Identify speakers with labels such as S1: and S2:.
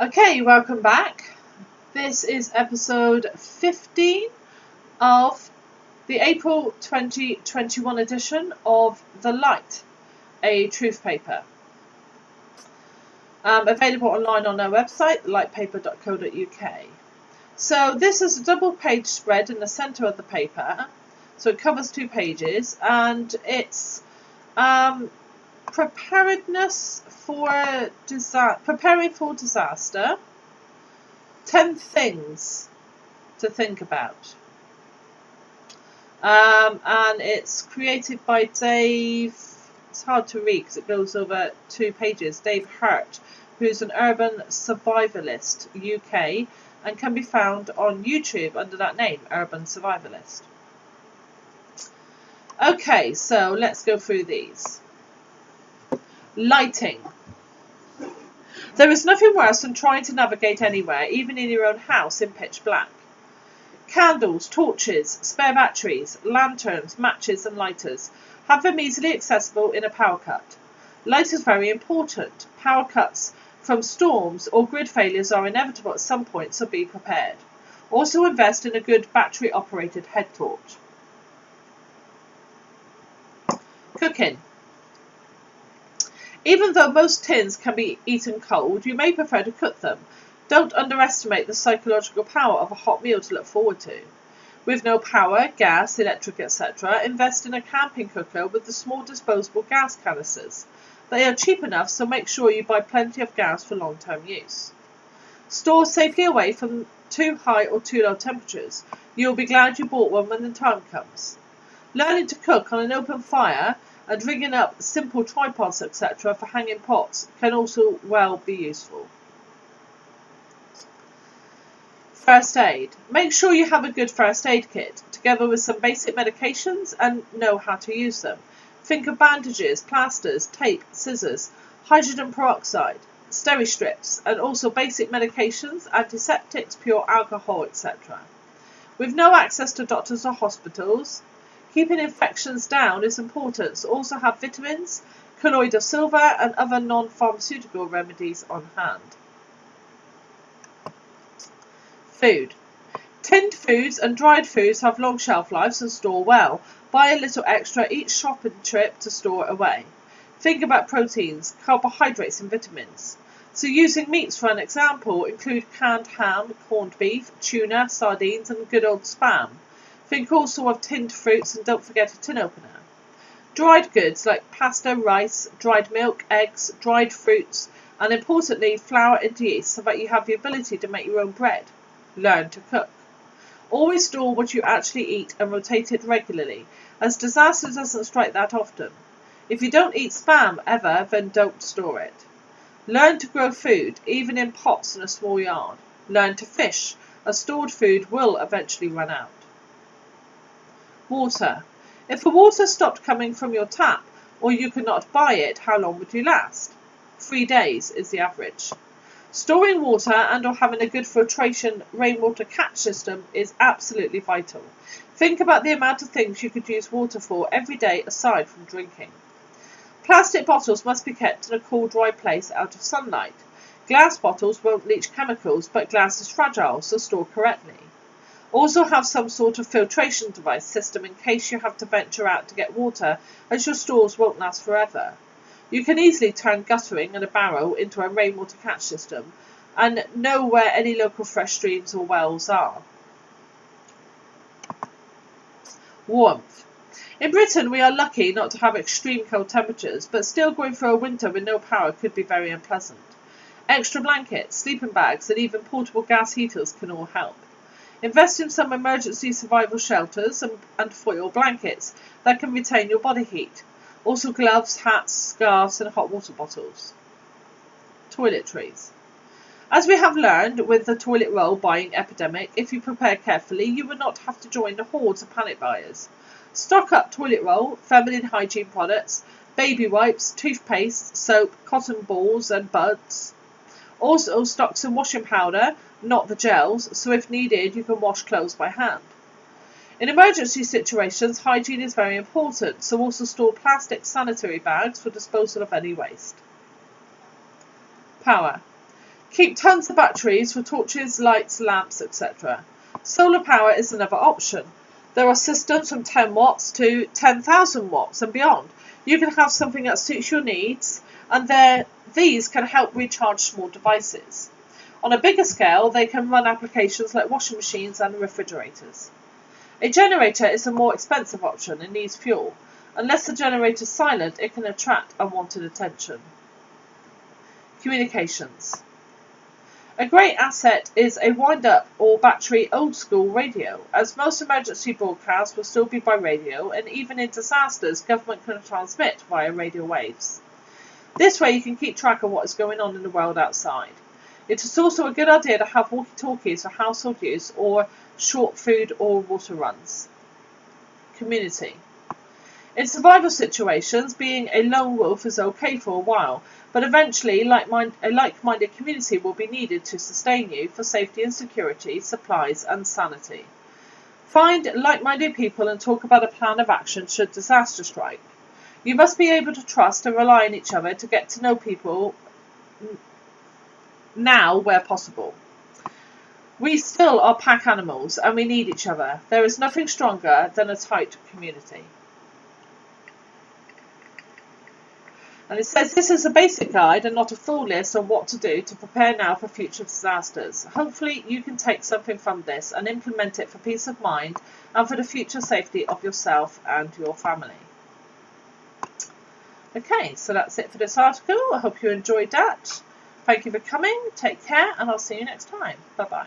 S1: Okay, welcome back. This is episode 15 of the April 2021 edition of The Light, a truth paper. Available online on our website, thelightpaper.co.uk. So this is a double page spread in the centre of the paper, so it covers 2 pages, and it's Preparedness for preparing for disaster. 10 things to think about. And it's created by Dave. It's hard to read because it goes over 2 pages. Dave Hurt, who's an urban survivalist UK, and can be found on YouTube under that name, Urban Survivalist. Okay, so let's go through these. Lighting. There is nothing worse than trying to navigate anywhere, even in your own house, in pitch black. Candles, torches, spare batteries, lanterns, matches and lighters. Have them easily accessible in a power cut. Light is very important. Power cuts from storms or grid failures are inevitable at some point, so be prepared. Also invest in a good battery-operated head torch. Cooking. Even though most tins can be eaten cold, you may prefer to cook them. Don't underestimate the psychological power of a hot meal to look forward to. With no power, gas, electric, etc., invest in a camping cooker with the small disposable gas canisters. They are cheap enough, so make sure you buy plenty of gas for long-term use. Store safely away from too high or too low temperatures. You'll be glad you bought one when the time comes. Learning to cook on an open fire and rigging up simple tripods, etc., for hanging pots can also well be useful. First aid. Make sure you have a good first aid kit, together with some basic medications, and know how to use them. Think of bandages, plasters, tape, scissors, hydrogen peroxide, steri-strips, and also basic medications, antiseptics, pure alcohol, etc. With no access to doctors or hospitals, keeping infections down is important, so also have vitamins, colloidal silver, and other non-pharmaceutical remedies on hand. Food. Tinned foods and dried foods have long shelf lives and store well. Buy a little extra each shopping trip to store away. Think about proteins, carbohydrates and vitamins. So using meats for an example, include canned ham, corned beef, tuna, sardines and good old spam. Think also of tinned fruits and don't forget a tin opener. Dried goods like pasta, rice, dried milk, eggs, dried fruits, and importantly flour and yeast so that you have the ability to make your own bread. Learn to cook. Always store what you actually eat and rotate it regularly, as disaster doesn't strike that often. If you don't eat spam ever, then don't store it. Learn to grow food, even in pots in a small yard. Learn to fish, as stored food will eventually run out. Water. If the water stopped coming from your tap, or you could not buy it, how long would you last? 3 days is the average. Storing water and or having a good filtration rainwater catch system is absolutely vital. Think about the amount of things you could use water for every day aside from drinking. Plastic bottles must be kept in a cool, dry place out of sunlight. Glass bottles won't leach chemicals, but glass is fragile, so store correctly. Also have some sort of filtration device system in case you have to venture out to get water, as your stores won't last forever. You can easily turn guttering and a barrow into a rainwater catch system and know where any local fresh streams or wells are. Warmth. In Britain we are lucky not to have extreme cold temperatures, but still going through a winter with no power could be very unpleasant. Extra blankets, sleeping bags and even portable gas heaters can all help. Invest in some emergency survival shelters and foil blankets that can retain your body heat. Also gloves, hats, scarves and hot water bottles. Toiletries. As we have learned with the toilet roll buying epidemic, if you prepare carefully, you will not have to join the hordes of panic buyers. Stock up toilet roll, feminine hygiene products, baby wipes, toothpaste, soap, cotton balls and buds. Also stock some washing powder, not the gels, so if needed you can wash clothes by hand. In emergency situations, hygiene is very important, so also store plastic sanitary bags for disposal of any waste. Power. Keep tons of batteries for torches, lights, lamps, etc. Solar power is another option. There are systems from 10 watts to 10,000 watts and beyond. You can have something that suits your needs, and these can help recharge small devices. On a bigger scale, they can run applications like washing machines and refrigerators. A generator is a more expensive option and needs fuel. Unless the generator is silent, it can attract unwanted attention. Communications. A great asset is a wind-up or battery old-school radio, as most emergency broadcasts will still be by radio, and even in disasters, government can transmit via radio waves. This way you can keep track of what is going on in the world outside. It is also a good idea to have walkie-talkies for household use or short food or water runs. Community. In survival situations, being a lone wolf is okay for a while, but eventually a like-minded community will be needed to sustain you for safety and security, supplies and sanity. Find like-minded people and talk about a plan of action should disaster strike. You must be able to trust and rely on each other to get to know people now where possible. We still are pack animals and we need each other. There is nothing stronger than a tight community. And it says this is a basic guide and not a full list on what to do to prepare now for future disasters. Hopefully you can take something from this and implement it for peace of mind and for the future safety of yourself and your family. Okay, so that's it for this article. I hope you enjoyed that. Thank you for coming. Take care and I'll see you next time. Bye-bye.